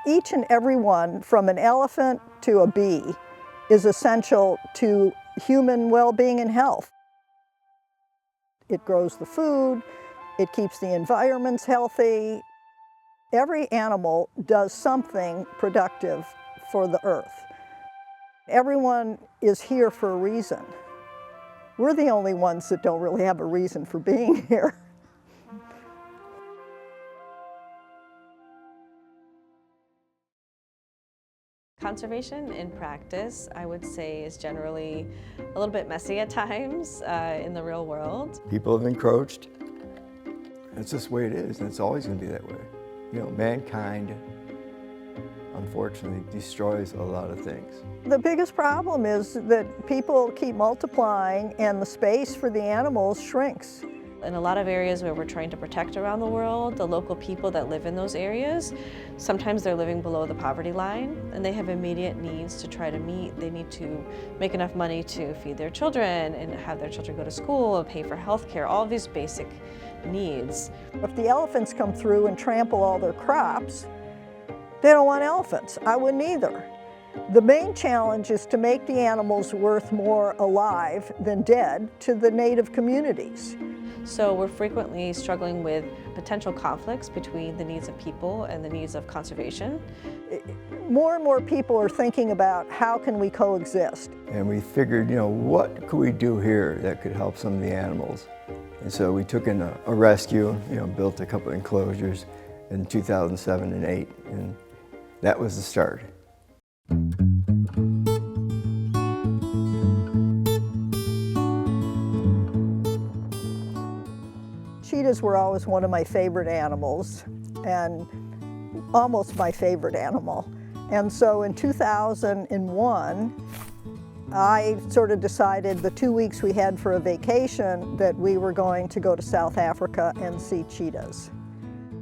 Each and every one, from an elephant to a bee, is essential to human well-being and health. It grows the food, it keeps the environments healthy. Every animal does something productive for the earth. Everyone is here for a reason. We're the only ones that don't really have a reason for being here. Conservation in practice, I would say, is generally a little bit messy at times in the real world. People have encroached. That's just the way it is, and it's always going to be that way. You know, mankind, unfortunately, destroys a lot of things. The biggest problem is that people keep multiplying and the space for the animals shrinks. In a lot of areas where we're trying to protect around the world, the local people that live in those areas, sometimes they're living below the poverty line and they have immediate needs to try to meet. They need to make enough money to feed their children and have their children go to school and pay for health care, all of these basic needs. If the elephants come through and trample all their crops, they don't want elephants. I wouldn't either. The main challenge is to make the animals worth more alive than dead to the native communities. So we're frequently struggling with potential conflicts between the needs of people and the needs of conservation. More and more people are thinking about how can we coexist. And we figured, you know, what could we do here that could help some of the animals? And so we took in a rescue, you know, built a couple of enclosures in 2007 and 8, and that was the start. Cheetahs were always one of my favorite animals, and almost my favorite animal. And so in 2001, I sort of decided the 2 weeks we had for a vacation that we were going to go to South Africa and see cheetahs.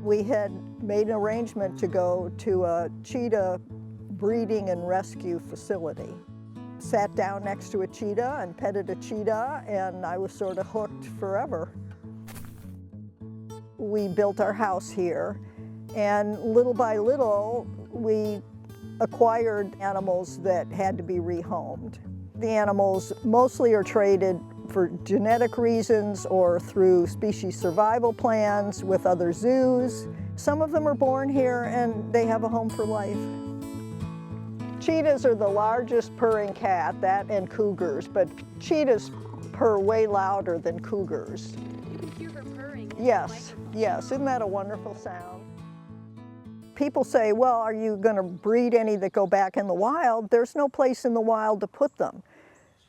We had made an arrangement to go to a cheetah breeding and rescue facility. Sat down next to a cheetah and petted a cheetah, and I was sort of hooked forever. We built our house here, and little by little, we acquired animals that had to be rehomed. The animals mostly are traded for genetic reasons or through species survival plans with other zoos. Some of them are born here and they have a home for life. Cheetahs are the largest purring cat, that and cougars, but cheetahs purr way louder than cougars. You can hear her purring. Yes, yes, isn't that a wonderful sound? People say, well, are you going to breed any that go back in the wild? There's no place in the wild to put them.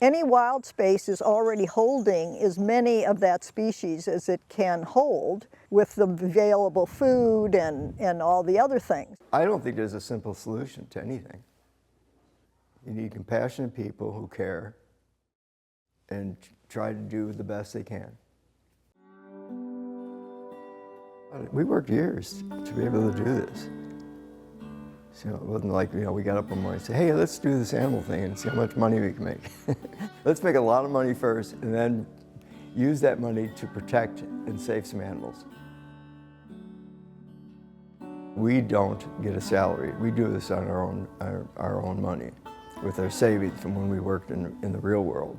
Any wild space is already holding as many of that species as it can hold with the available food and all the other things. I don't think there's a simple solution to anything. You need compassionate people who care and try to do the best they can. We worked years to be able to do this. So it wasn't like, you know, we got up one morning and said, hey, let's do this animal thing and see how much money we can make. Let's make a lot of money first and then use that money to protect and save some animals. We don't get a salary. We do this on our own money with our savings from when we worked in the real world.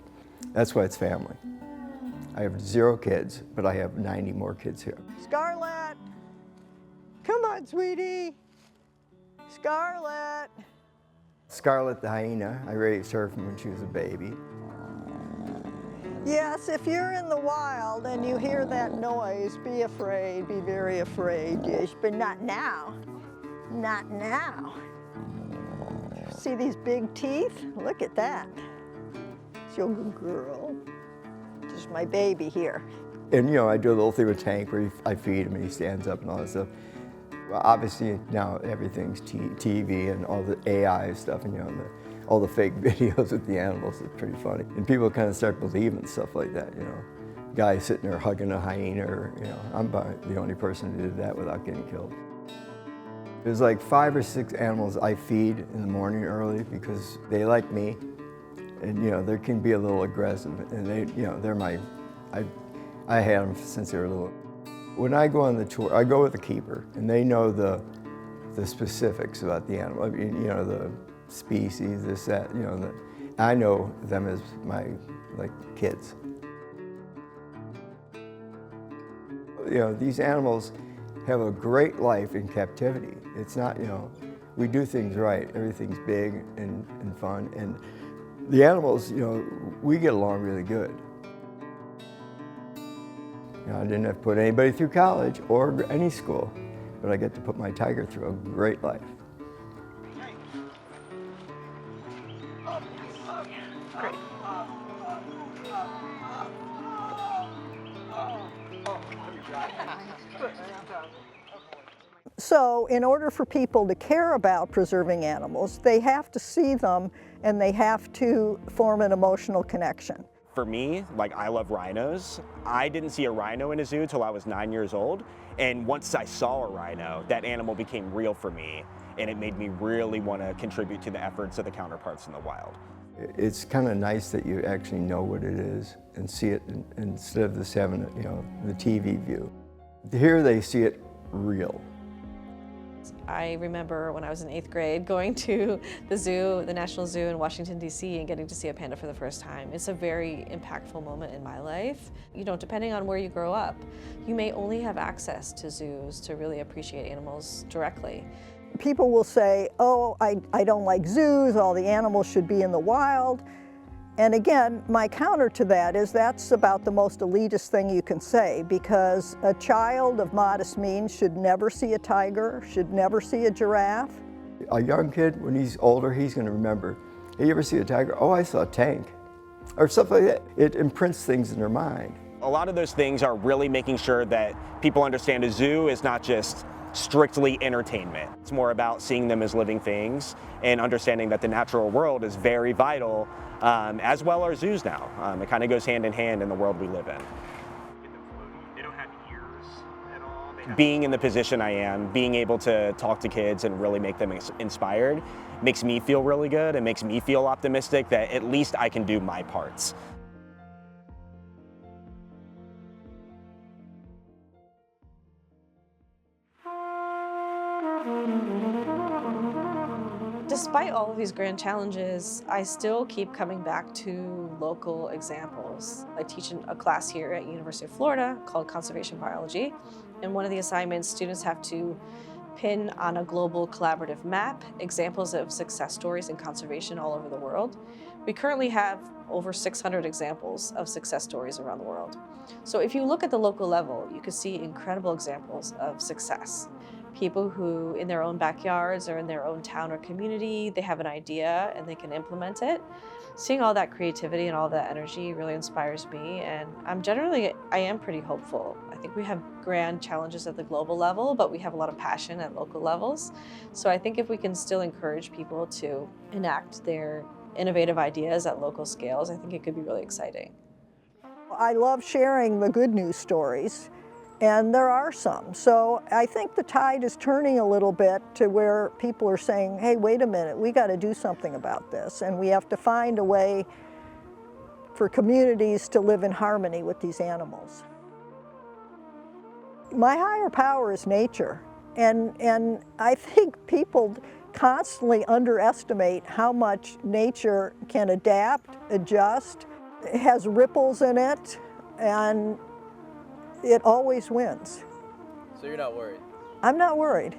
That's why it's family. I have 0 kids, but I have 90 more kids here. Scarlett, come on, sweetie. Scarlett. Scarlett the hyena, I raised her from when she was a baby. Yes, if you're in the wild and you hear that noise, be afraid, be very afraid, yes, but not now. Not now. See these big teeth? Look at that. It's your good girl. Just my baby here. And you know, I do a little thing with Tank where I feed him and he stands up and all that stuff. Well, obviously now everything's TV and all the AI stuff, and you know, all the fake videos with the animals is pretty funny. And people kind of start believing stuff like that, you know. Guy sitting there hugging a hyena, or, you know, I'm the only person who did that without getting killed. There's like 5 or 6 animals I feed in the morning early because they like me. And you know, they can be a little aggressive, and they, you know, they're my, I had them since they were little. When I go on the tour, I go with a keeper, and they know the the specifics about the animal. I mean, you know, the species, this, that, you know, I know them as my, like, kids. You know, these animals have a great life in captivity. It's not, you know, we do things right. Everything's big and fun. And the animals, you know, we get along really good. You know, I didn't have to put anybody through college or any school, but I get to put my tiger through a great life. So in order for people to care about preserving animals, they have to see them and they have to form an emotional connection. For me, like, I love rhinos. I didn't see a rhino in a zoo till I was 9 years old. And once I saw a rhino, that animal became real for me. And it made me really want to contribute to the efforts of the counterparts in the wild. It's kind of nice that you actually know what it is and see it instead of just having, you know, the TV view. Here they see it real. I remember when I was in 8th grade going to the zoo, the National Zoo in Washington, D.C. and getting to see a panda for the first time. It's a very impactful moment in my life. You know, depending on where you grow up, you may only have access to zoos to really appreciate animals directly. People will say, oh, I don't like zoos, all the animals should be in the wild. And again, my counter to that is that's about the most elitist thing you can say, because a child of modest means should never see a tiger, should never see a giraffe. A young kid, when he's older, he's going to remember, hey, you ever see a tiger? Oh, I saw a tank. Or stuff like that. It imprints things in their mind. A lot of those things are really making sure that people understand a zoo is not just strictly entertainment. It's more about seeing them as living things and understanding that the natural world is very vital, as well are zoos now. It kind of goes hand in hand in the world we live in. They don't have ears at all. Being in the position I am, being able to talk to kids and really make them inspired, makes me feel really good and makes me feel optimistic that at least I can do my parts. Despite all of these grand challenges, I still keep coming back to local examples. I teach a class here at University of Florida called Conservation Biology, and one of the assignments, students have to pin on a global collaborative map examples of success stories in conservation all over the world. We currently have over 600 examples of success stories around the world. So if you look at the local level, you can see incredible examples of success. People who, in their own backyards or in their own town or community, they have an idea and they can implement it. Seeing all that creativity and all that energy really inspires me, and I am pretty hopeful. I think we have grand challenges at the global level, but we have a lot of passion at local levels. So I think if we can still encourage people to enact their innovative ideas at local scales, I think it could be really exciting. I love sharing the good news stories, and there are some. So I think the tide is turning a little bit to where people are saying, hey, wait a minute, we got to do something about this, and we have to find a way for communities to live in harmony with these animals. My higher power is nature, and I think people constantly underestimate how much nature can adapt, adjust. It has ripples in it, and it always wins. So you're not worried? I'm not worried.